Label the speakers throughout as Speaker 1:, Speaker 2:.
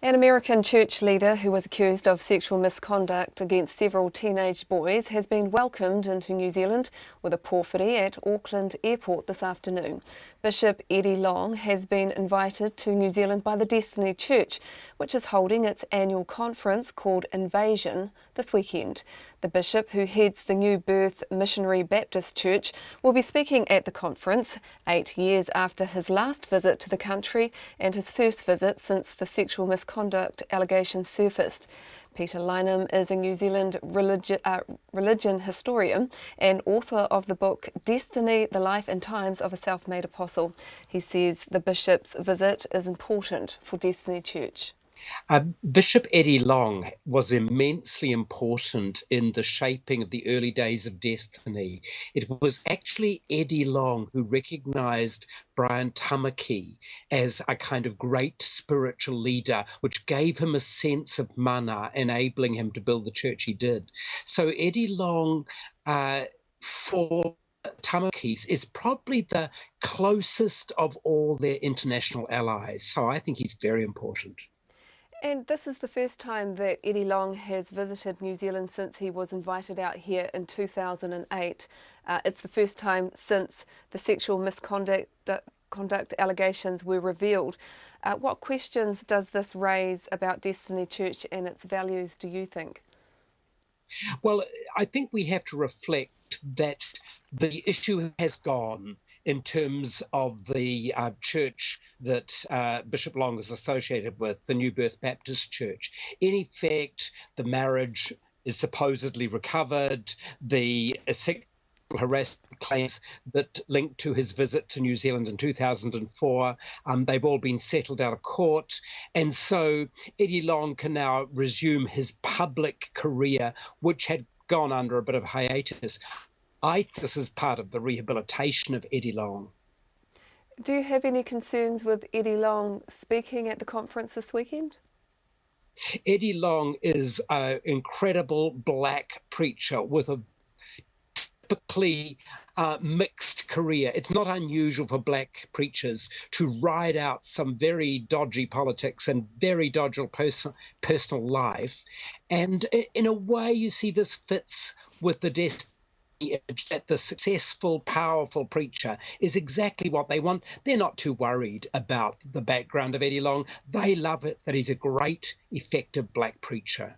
Speaker 1: An American church leader who was accused of sexual misconduct against several teenage boys has been welcomed into New Zealand with a powhiri at Auckland Airport this afternoon. Bishop Eddie Long has been invited to New Zealand by the Destiny Church, which is holding its annual conference called Invasion this weekend. The bishop, who heads the New Birth Missionary Baptist Church, will be speaking at the conference 8 years after his last visit to the country and his first visit since the sexual misconduct allegations surfaced. Peter Lynham is a New Zealand religion historian and author of the book Destiny, the Life and Times of a Self-Made Apostle. He says the bishop's visit is important for Destiny Church.
Speaker 2: Bishop Eddie Long was immensely important in the shaping of the early days of Destiny. It was actually Eddie Long who recognised Brian Tamaki as a kind of great spiritual leader, which gave him a sense of mana, enabling him to build the church he did. So Eddie Long, for Tamakis, is probably the closest of all their international allies. So I think he's very important.
Speaker 1: And this is the first time that Eddie Long has visited New Zealand since he was invited out here in 2008. It's the first time since the sexual misconduct allegations were revealed. What questions does this raise about Destiny Church and its values, do you think?
Speaker 2: Well, I think we have to reflect that the issue has gone in terms of the church that Bishop Long is associated with, the New Birth Baptist Church. In effect, the marriage is supposedly recovered. The sexual harassment claims that linked to his visit to New Zealand in 2004, they've all been settled out of court. And so Eddie Long can now resume his public career, which had gone under a bit of hiatus. I think this is part of the rehabilitation of Eddie Long.
Speaker 1: Do you have any concerns with Eddie Long speaking at the conference this weekend?
Speaker 2: Eddie Long is an incredible black preacher with a typically mixed career. It's not unusual for black preachers to ride out some very dodgy politics and very dodgy personal life. And in a way, you see this fits with the destiny that the successful, powerful preacher is exactly what they want. They're not too worried about the background of Eddie Long. They love it that he's a great, effective black preacher.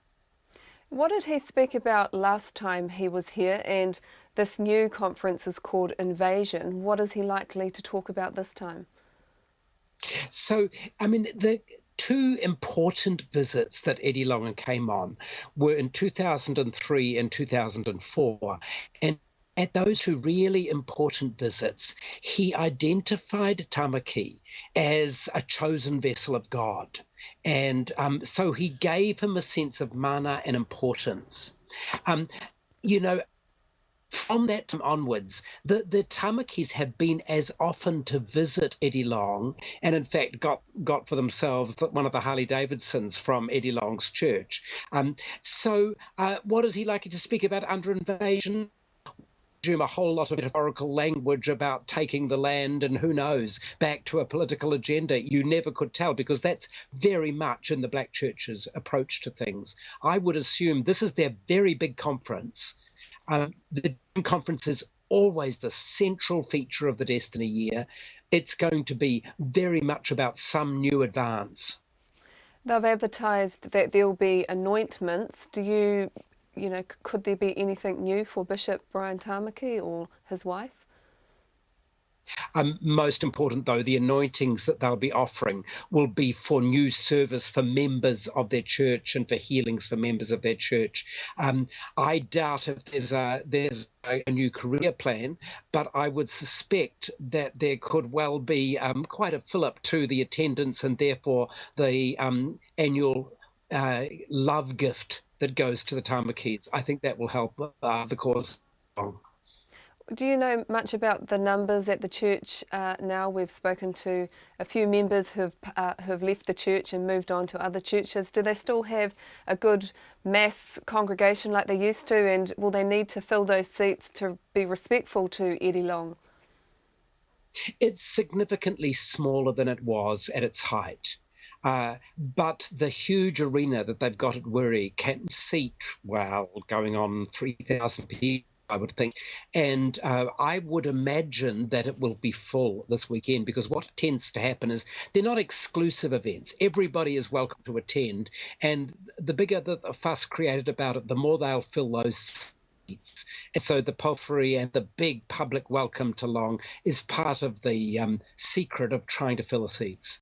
Speaker 1: What did he speak about last time he was here? And this new conference is called Invasion. What is he likely to talk about this time?
Speaker 2: So, the two important visits that Eddie Long came on were in 2003 and 2004. And at those two really important visits, he identified Tamaki as a chosen vessel of God. And so he gave him a sense of mana and importance. From that time onwards, the Tamakis have been as often to visit Eddie Long, and in fact got for themselves one of the Harley Davidsons from Eddie Long's church. So what is he likely to speak about under Invasion? A whole lot of metaphorical language about taking the land and who knows, back to a political agenda. You never could tell, because that's very much in the Black Church's approach to things. I would assume this is their very big conference. The conference is always the central feature of the Destiny year. It's going to be very much about some new advance.
Speaker 1: They've advertised that there'll be anointments. Could there be anything new for Bishop Brian Tamaki or his wife?
Speaker 2: Most important, though, the anointings that they'll be offering will be for new service for members of their church and for healings for members of their church. I doubt if there's a new career plan, but I would suspect that there could well be quite a fill-up to the attendance and therefore the annual love gift that goes to the Tamakis. I think that will help the cause.
Speaker 1: Do you know much about the numbers at the church now? We've spoken to a few members who've left the church and moved on to other churches. Do they still have a good mass congregation like they used to, and will they need to fill those seats to be respectful to Eddie Long?
Speaker 2: It's significantly smaller than it was at its height. But the huge arena that they've got at Wiri can seat, well, going on 3,000 people, I would think. And I would imagine that it will be full this weekend, because what tends to happen is they're not exclusive events. Everybody is welcome to attend. And the bigger the fuss created about it, the more they'll fill those seats. And so the powhiri and the big public welcome to Long is part of the secret of trying to fill the seats.